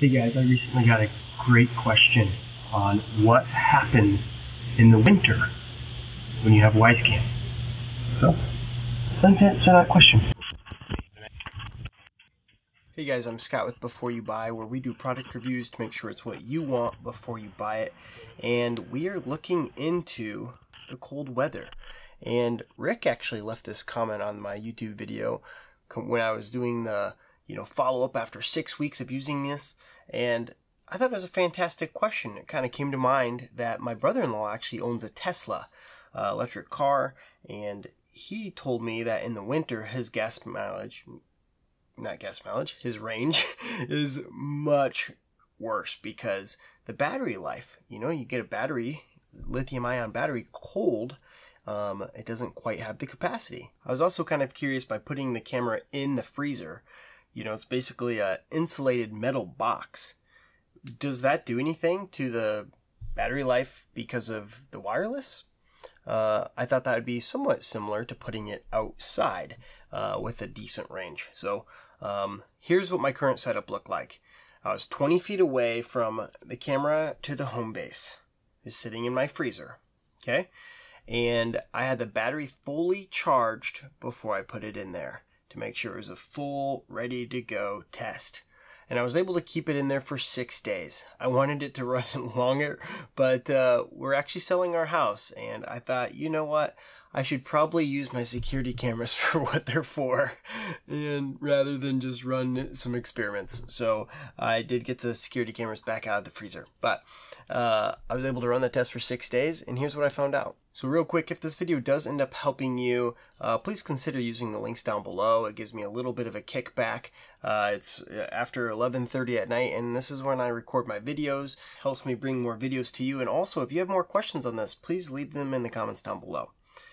Hey guys, I recently got a great question on what happens in the winter when you have Wyze Cam. So, let's answer that question. Hey guys, I'm Scott with Before You Buy, where we do product reviews to make sure it's what you want before you buy it. And we are looking into the cold weather. And Rick actually left this comment on my YouTube video when I was doing the follow-up after 6 weeks of using this. And I thought it was a fantastic question. It kind of came to mind that my brother-in-law actually owns a Tesla electric car, and he told me that in the winter his his range is much worse because the battery life, you get a battery, lithium-ion battery, cold, it doesn't quite have the capacity. I was also kind of curious by putting the camera in the freezer. It's basically an insulated metal box. Does that do anything to the battery life because of the wireless? I thought that would be somewhat similar to putting it outside with a decent range. So here's what my current setup looked like. I was 20 feet away from the camera to the home base. It was sitting in my freezer. Okay? And I had the battery fully charged before I put it in there to make sure it was a full, ready-to-go test. And I was able to keep it in there for 6 days. I wanted it to run longer, but we're actually selling our house, and I thought, you know what? I should probably use my security cameras for what they're for, and rather than just run some experiments. So I did get the security cameras back out of the freezer, but I was able to run the test for 6 days, and here's what I found out. So real quick, if this video does end up helping you, please consider using the links down below. It gives me a little bit of a kickback. It's after 11:30 at night, and this is when I record my videos. Helps me bring more videos to you. And also, if you have more questions on this, please leave them in the comments down below.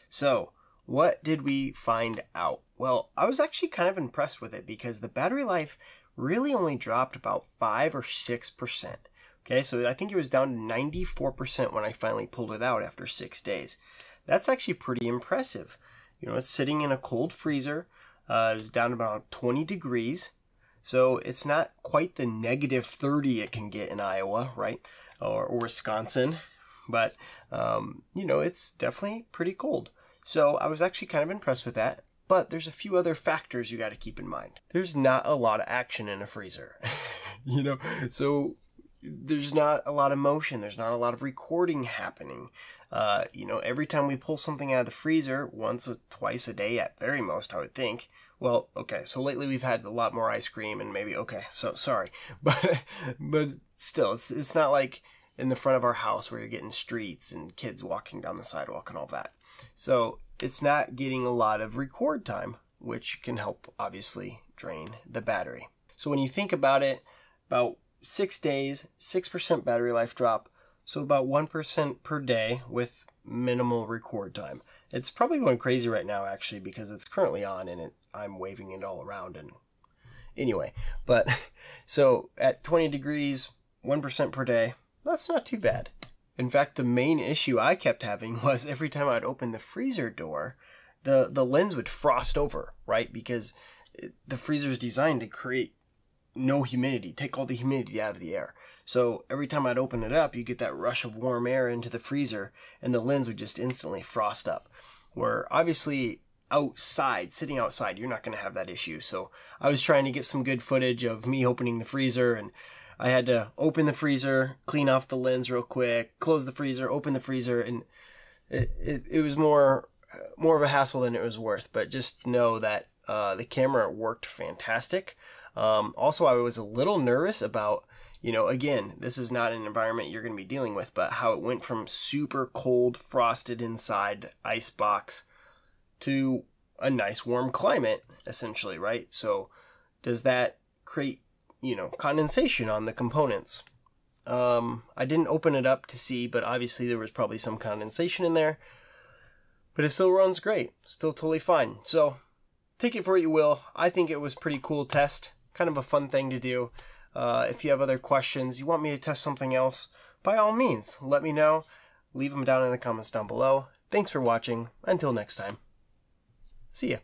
So, what did we find out? Well, I was actually kind of impressed with it because the battery life really only dropped about 5 or 6%. Okay, so I think it was down to 94% when I finally pulled it out after 6 days. That's actually pretty impressive. It's sitting in a cold freezer. It's down about 20 degrees. So it's not quite the negative 30 it can get in Iowa, right? Or Wisconsin. But, it's definitely pretty cold. So I was actually kind of impressed with that. But there's a few other factors you got to keep in mind. There's not a lot of action in a freezer. So there's not a lot of motion. There's not a lot of recording happening. Every time we pull something out of the freezer, once or twice a day at very most, I would think. Well, okay, so lately we've had a lot more ice cream and maybe, okay, so sorry. But still, it's not like in the front of our house where you're getting streets and kids walking down the sidewalk and all that. So it's not getting a lot of record time, which can help, obviously, drain the battery. So when you think about it, about 6 days, 6% battery life drop, so about 1% per day with minimal record time. It's probably going crazy right now, actually, because it's currently on and I'm waving it all around. And anyway, but so at 20 degrees, 1% per day, that's not too bad. In fact, the main issue I kept having was every time I'd open the freezer door, the lens would frost over, right? Because the freezer is designed to create no humidity, take all the humidity out of the air. So every time I'd open it up, you get that rush of warm air into the freezer and the lens would just instantly frost up. Where obviously outside, sitting outside, you're not going to have that issue. So I was trying to get some good footage of me opening the freezer, and I had to open the freezer, clean off the lens real quick, close the freezer, open the freezer, and it was more of a hassle than it was worth. But just know that the camera worked fantastic. Also, I was a little nervous about, again, this is not an environment you're going to be dealing with, but how it went from super cold, frosted inside ice box to a nice warm climate, essentially, right? So does that create, condensation on the components? I didn't open it up to see, but obviously there was probably some condensation in there, but it still runs great. Still totally fine. So take it for what you will. I think it was a pretty cool test. Kind of a fun thing to do. If you have other questions, you want me to test something else, by all means, let me know. Leave them down in the comments down below. Thanks for watching. Until next time. See ya.